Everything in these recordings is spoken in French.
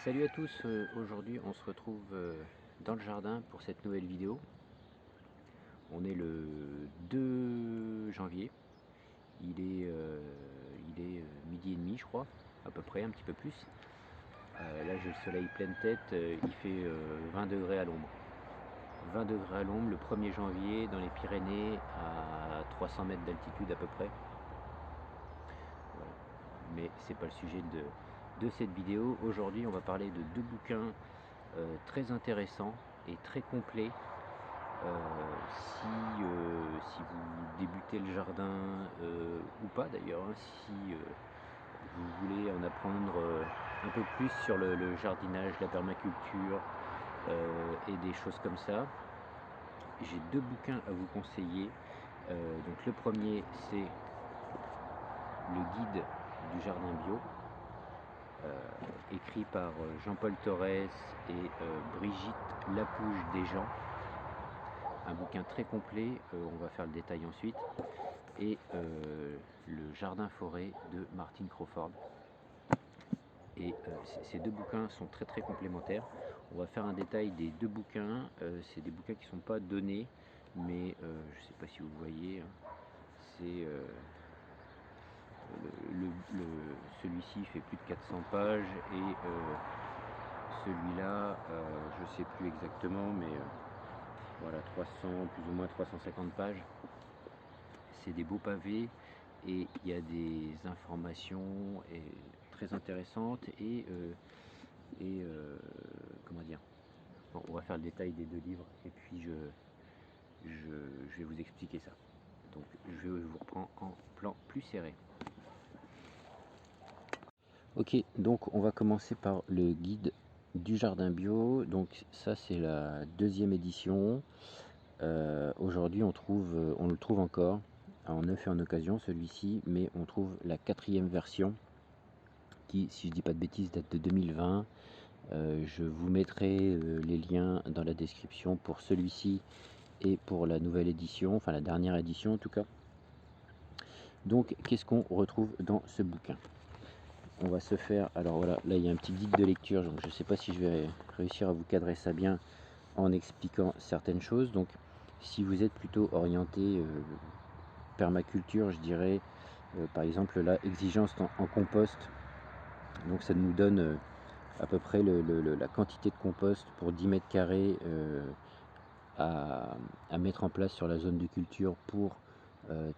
Salut à tous, aujourd'hui on se retrouve dans le jardin pour cette nouvelle vidéo. On est le 2 janvier, il est midi et demi je crois, à peu près, un petit peu plus. Là j'ai le soleil pleine tête, il fait 20 degrés à l'ombre. 20 degrés à l'ombre le 1er janvier dans les Pyrénées à 300 mètres d'altitude à peu près. Voilà. Mais c'est pas le sujet de cette vidéo. Aujourd'hui on va parler de deux bouquins très intéressants et très complets si vous débutez le jardin ou pas d'ailleurs, hein, si vous voulez en apprendre un peu plus sur le jardinage, la permaculture et des choses comme ça. J'ai deux bouquins à vous conseiller. Donc le premier c'est le guide du jardin bio, écrit par Jean-Paul Torres et Brigitte Lapouge-Desjean. Un bouquin très complet, on va faire le détail ensuite. Et le jardin forêt de Martine Crawford. Et ces deux bouquins sont très très complémentaires. On va faire un détail des deux bouquins. C'est des bouquins qui ne sont pas donnés, mais je ne sais pas si vous voyez, hein, c'est celui-ci fait plus de 400 pages et celui-là je ne sais plus exactement, mais voilà, 300, plus ou moins 350 pages. C'est des beaux pavés et il y a des informations très intéressantes et comment dire, bon, on va faire le détail des deux livres et puis je vais vous expliquer ça. Donc je vous reprends en plan plus serré. Ok, donc on va commencer par le guide du jardin bio. Donc ça c'est la deuxième édition. Aujourd'hui on le trouve encore en neuf et en occasion celui-ci, mais on trouve la quatrième version qui, si je dis pas de bêtises, date de 2020. Je vous mettrai les liens dans la description pour celui-ci et pour la nouvelle édition, enfin la dernière édition en tout cas. Donc qu'est-ce qu'on retrouve dans ce bouquin? On va se faire, alors voilà, là il y a un petit guide de lecture, donc je ne sais pas si je vais réussir à vous cadrer ça bien en expliquant certaines choses. Donc si vous êtes plutôt orienté permaculture, je dirais par exemple la exigence en compost, donc ça nous donne à peu près la quantité de compost pour 10 mètres carrés à mettre en place sur la zone de culture pour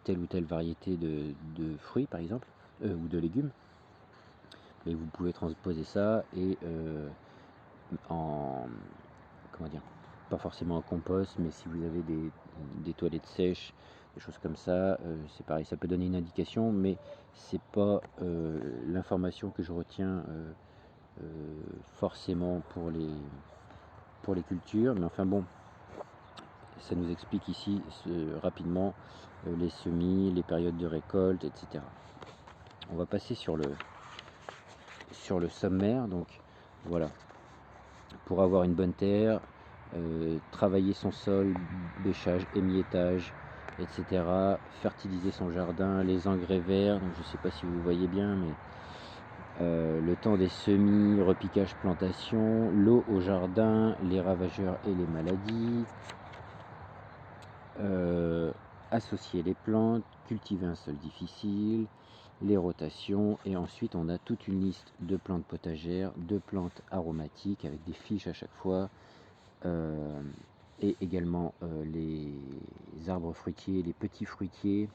telle ou telle variété de fruits par exemple, ou de légumes. Mais vous pouvez transposer ça et comment dire, pas forcément en compost, mais si vous avez des toilettes sèches, des choses comme ça, c'est pareil, ça peut donner une indication, mais c'est pas l'information que je retiens forcément pour les cultures, mais enfin bon, ça nous explique ici rapidement les semis, les périodes de récolte, etc. On va passer sur le sommaire. Donc voilà, pour avoir une bonne terre, travailler son sol, bêchage, émiettage, etc. Fertiliser son jardin, les engrais verts, donc je ne sais pas si vous voyez bien, mais le temps des semis, repiquage, plantation, l'eau au jardin, les ravageurs et les maladies, associer les plantes, cultiver un sol difficile, les rotations, et ensuite on a toute une liste de plantes potagères, de plantes aromatiques avec des fiches à chaque fois, et également les arbres fruitiers, les petits fruitiers,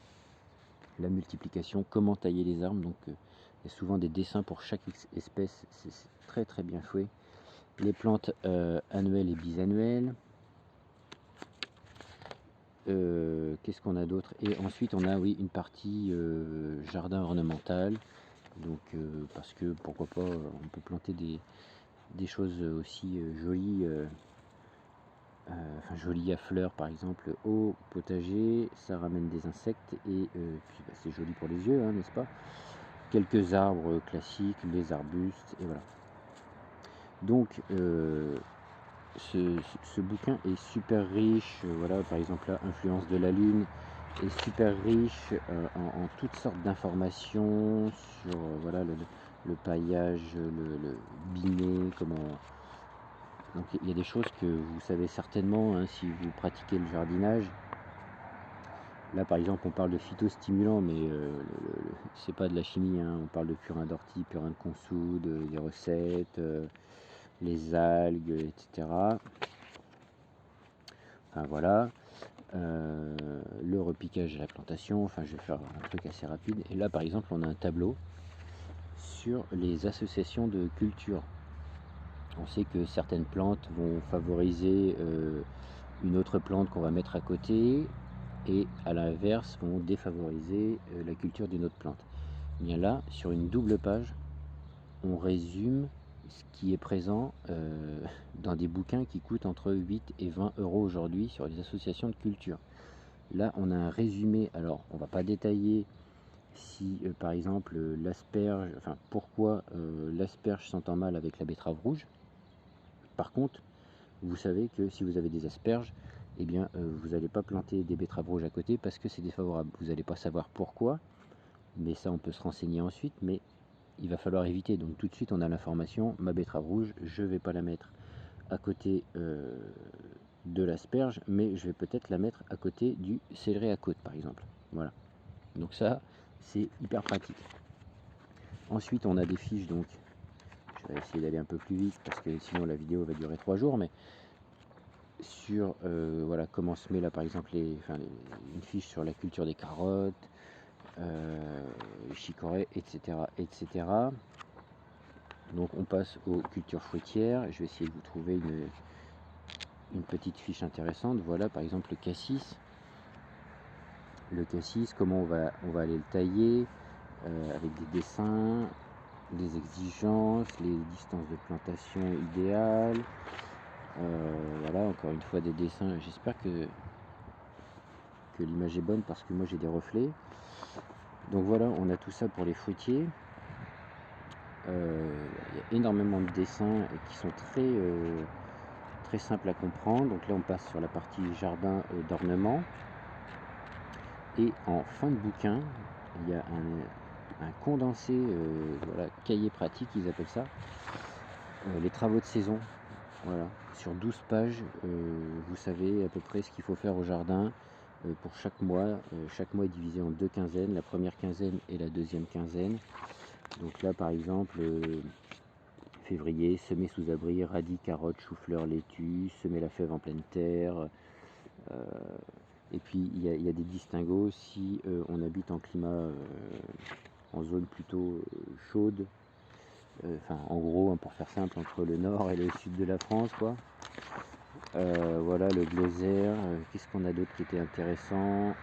la multiplication, comment tailler les arbres. Donc il y a souvent des dessins pour chaque espèce, c'est très très bien fait. Les plantes annuelles et bisannuelles. Qu'est-ce qu'on a d'autre? Et ensuite on a, oui, une partie jardin ornemental, donc parce que pourquoi pas, on peut planter des choses aussi jolies, enfin jolies à fleurs par exemple au potager, ça ramène des insectes et puis bah, c'est joli pour les yeux, hein, n'est-ce pas? Quelques arbres classiques, les arbustes, et voilà. Donc ce bouquin est super riche, voilà, par exemple là, influence de la lune, est super riche en toutes sortes d'informations sur voilà, le paillage, le binet, comment... Donc il y a des choses que vous savez certainement hein, si vous pratiquez le jardinage. Là par exemple on parle de phytostimulants, mais c'est pas de la chimie, hein. On parle de purin d'ortie, purin de consoude, des recettes, les algues, etc. Enfin voilà. Le repiquage de la plantation, enfin je vais faire un truc assez rapide. Et là par exemple on a un tableau sur les associations de culture. On sait que certaines plantes vont favoriser une autre plante qu'on va mettre à côté et à l'inverse vont défavoriser la culture d'une autre plante. Et bien là, sur une double page, on résume ce qui est présent dans des bouquins qui coûtent entre 8 et 20 euros aujourd'hui sur les associations de culture. Là, on a un résumé. Alors, on ne va pas détailler si, par exemple, l'asperge, enfin, pourquoi l'asperge s'entend mal avec la betterave rouge. Par contre, vous savez que si vous avez des asperges, eh bien, vous n'allez pas planter des betteraves rouges à côté parce que c'est défavorable. Vous n'allez pas savoir pourquoi, mais ça, on peut se renseigner ensuite. Mais il va falloir éviter. Donc, tout de suite, on a l'information. Ma betterave rouge, je ne vais pas la mettre à côté de l'asperge, mais je vais peut-être la mettre à côté du céleri à côte, par exemple. Voilà. Donc ça, c'est hyper pratique. Ensuite, on a des fiches, donc je vais essayer d'aller un peu plus vite parce que sinon la vidéo va durer 3 jours, mais sur voilà comment se met là par exemple une fiche sur la culture des carottes, les chicorées, etc., etc. Donc on passe aux cultures fruitières. Je vais essayer de vous trouver une petite fiche intéressante. Voilà par exemple le cassis. Le cassis, comment on va aller le tailler avec des dessins, des exigences, les distances de plantation idéales. Voilà, encore une fois des dessins. J'espère que l'image est bonne parce que moi j'ai des reflets. Donc voilà, on a tout ça pour les fruitiers. Il y a énormément de dessins qui sont très simples à comprendre. Donc là on passe sur la partie jardin d'ornement. Et en fin de bouquin, il y a un condensé, voilà, cahier pratique, ils appellent ça, les travaux de saison. Voilà, sur 12 pages, vous savez à peu près ce qu'il faut faire au jardin pour chaque mois. Chaque mois est divisé en 2 quinzaines, la première quinzaine et la deuxième quinzaine. Donc là, par exemple, février, semer sous abri, radis, carottes, chou-fleur, laitue, semer la fève en pleine terre. Et puis il y a des distinguos si on habite en climat, en zone plutôt chaude. Enfin, en gros, hein, pour faire simple, entre le nord et le sud de la France, quoi. Voilà, le glossaire. Qu'est-ce qu'on a d'autre qui était intéressant?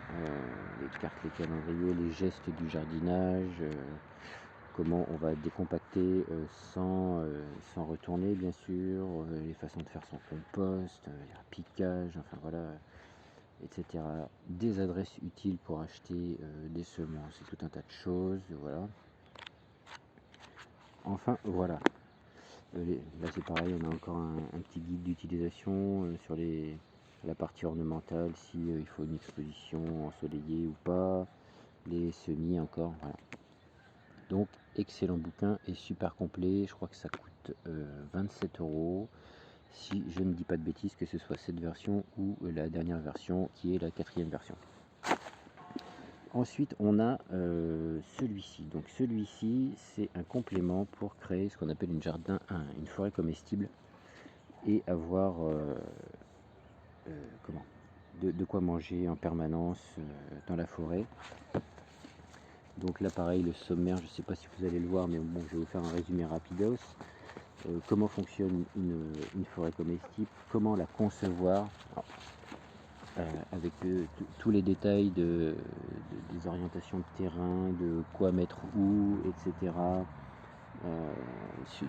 Les cartes, les calendriers, les gestes du jardinage. Comment on va décompacter sans retourner, bien sûr. Les façons de faire son compost, un piquage, enfin voilà, etc. Des adresses utiles pour acheter des semences et tout un tas de choses. Voilà. Enfin, voilà. Là c'est pareil, on a encore un petit guide d'utilisation sur la partie ornementale, si il faut une exposition ensoleillée ou pas, les semis encore, voilà. Donc excellent bouquin et super complet, je crois que ça coûte 27 €, si je ne dis pas de bêtises, que ce soit cette version ou la dernière version qui est la 4e version. Ensuite, on a celui-ci. Donc celui-ci, c'est un complément pour créer ce qu'on appelle une forêt comestible et avoir de quoi manger en permanence dans la forêt. Donc là, pareil, le sommaire, je ne sais pas si vous allez le voir, mais bon, je vais vous faire un résumé rapidos. Comment fonctionne une forêt comestible, comment la concevoir. Alors, avec tous les détails des orientations de terrain, de quoi mettre où, etc.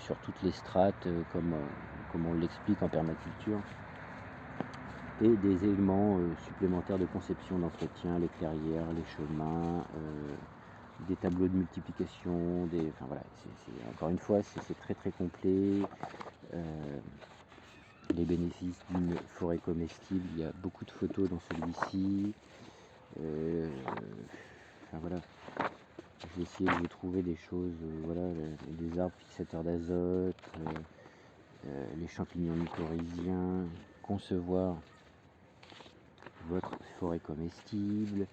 Sur toutes les strates, comme on l'explique en permaculture. Et des éléments supplémentaires de conception d'entretien, les clairières, les chemins, des tableaux de multiplication, enfin voilà, encore une fois, c'est très complet. Les bénéfices d'une forêt comestible, il y a beaucoup de photos dans celui-ci. Enfin voilà, J'ai essayé de vous trouver des choses, voilà, des arbres fixateurs d'azote, les champignons mycorhiziens, concevoir votre forêt comestible,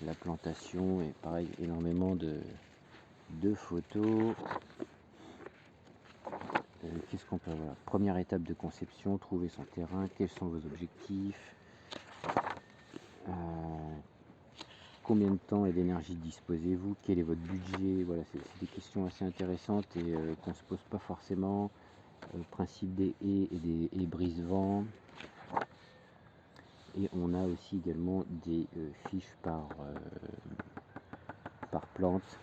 la plantation, et pareil, énormément de photos. Qu'est-ce qu'on peut avoir? Première étape de conception, trouver son terrain, quels sont vos objectifs, combien de temps et d'énergie disposez-vous, quel est votre budget. Voilà, c'est des questions assez intéressantes et qu'on ne se pose pas forcément. Principe des haies et des haies brise-vent. Et on a aussi également des fiches par plante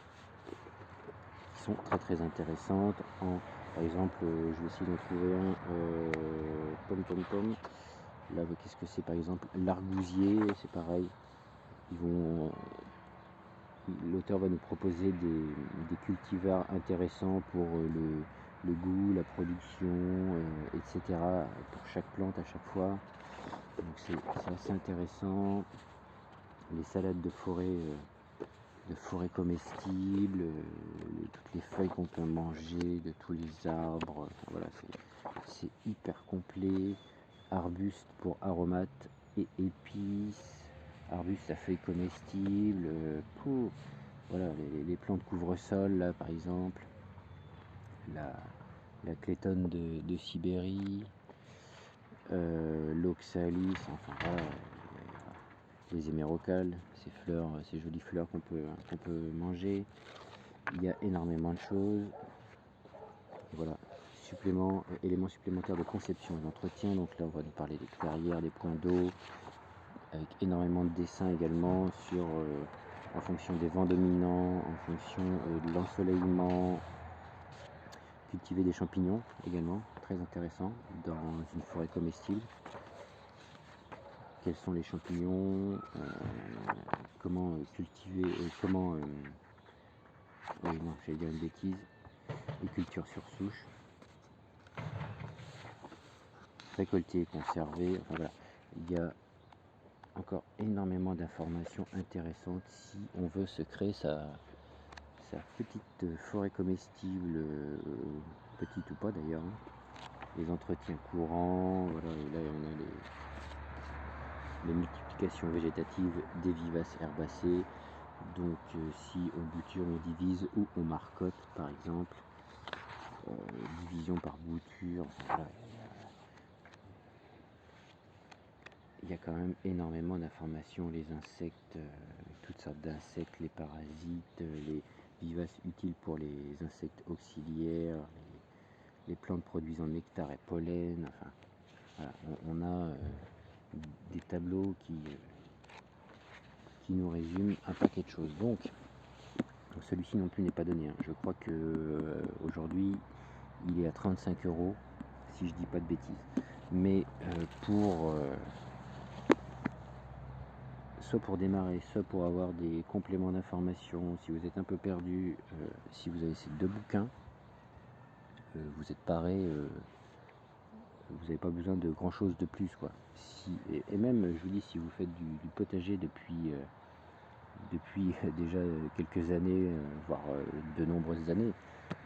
qui sont très intéressantes. Par exemple, je vais essayer d'en trouver un. Pomme. Là, qu'est-ce que c'est par exemple? L'argousier, c'est pareil. L'auteur va nous proposer des cultivars intéressants pour le goût, la production, etc. pour chaque plante à chaque fois. Donc c'est assez intéressant. Les salades de forêt comestibles, toutes les feuilles qu'on peut manger de tous les arbres. Enfin, voilà, c'est hyper complet. Arbustes pour aromates et épices. Arbustes à feuilles comestibles. Pour voilà, les plantes couvre-sol, là par exemple. La clétone de Sibérie. L'oxalis, enfin voilà, les hémérocalles, ces jolies fleurs qu'on peut manger. Il y a énormément de choses. Et voilà, éléments supplémentaires de conception et d'entretien. Donc là, on va nous parler des clairières, des points d'eau, avec énormément de dessins également sur, en fonction des vents dominants, en fonction de l'ensoleillement. Cultiver des champignons également, très intéressant dans une forêt comestible. Quels sont les champignons, comment cultiver, oui non, j'allais dire une bêtise, les cultures sur souche, récolter et conserver, enfin voilà, il y a encore énormément d'informations intéressantes si on veut se créer sa petite forêt comestible, petite ou pas d'ailleurs, hein. Les entretiens courants, voilà, et là on a les multiplications végétatives des vivaces herbacées. Donc si on bouture, on divise ou on marcotte par exemple, division par bouture, voilà, il y a quand même énormément d'informations. Les insectes, toutes sortes d'insectes, les parasites, les vivaces utiles pour les insectes auxiliaires, les plantes produisant nectar et pollen, enfin voilà, on a des tableaux qui nous résument un paquet de choses. Donc celui-ci non plus n'est pas donné, hein. Je crois que aujourd'hui il est à 35 € si je dis pas de bêtises. Mais soit pour démarrer, soit pour avoir des compléments d'information, si vous êtes un peu perdu, si vous avez ces deux bouquins, vous êtes paré, vous n'avez pas besoin de grand chose de plus, quoi. Et même, je vous dis, si vous faites du potager depuis déjà quelques années, voire de nombreuses années,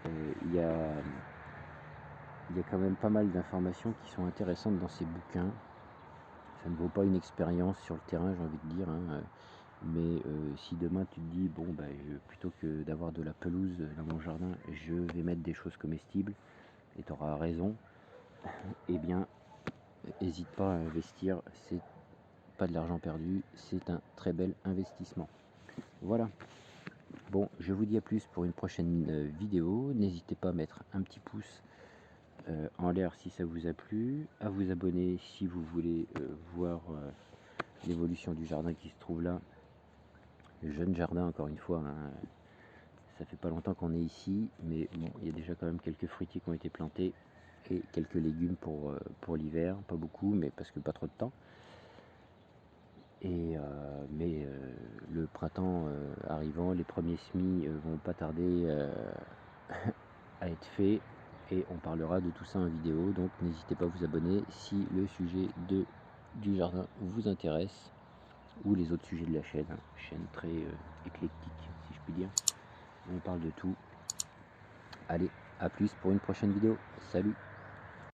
il y a quand même pas mal d'informations qui sont intéressantes dans ces bouquins. Ça ne vaut pas une expérience sur le terrain, j'ai envie de dire, hein, mais si demain tu te dis, bon, bah, plutôt que d'avoir de la pelouse dans mon jardin, je vais mettre des choses comestibles, et tu auras raison, eh bien, n'hésite pas à investir, c'est pas de l'argent perdu, c'est un très bel investissement. Voilà. Bon, je vous dis à plus pour une prochaine vidéo. N'hésitez pas à mettre un petit pouce en l'air si ça vous a plu, à vous abonner si vous voulez voir l'évolution du jardin qui se trouve là. Le jeune jardin, encore une fois, hein, ça fait pas longtemps qu'on est ici, mais bon, il y a déjà quand même quelques fruitiers qui ont été plantés et quelques légumes pour l'hiver, pas beaucoup, mais parce que pas trop de temps. Mais le printemps arrivant, les premiers semis vont pas tarder à être faits, et on parlera de tout ça en vidéo. Donc n'hésitez pas à vous abonner si le sujet du jardin vous intéresse, ou les autres sujets de la chaîne, chaîne très éclectique si je puis dire. on parle de tout. Allez, à plus pour une prochaine vidéo. Salut!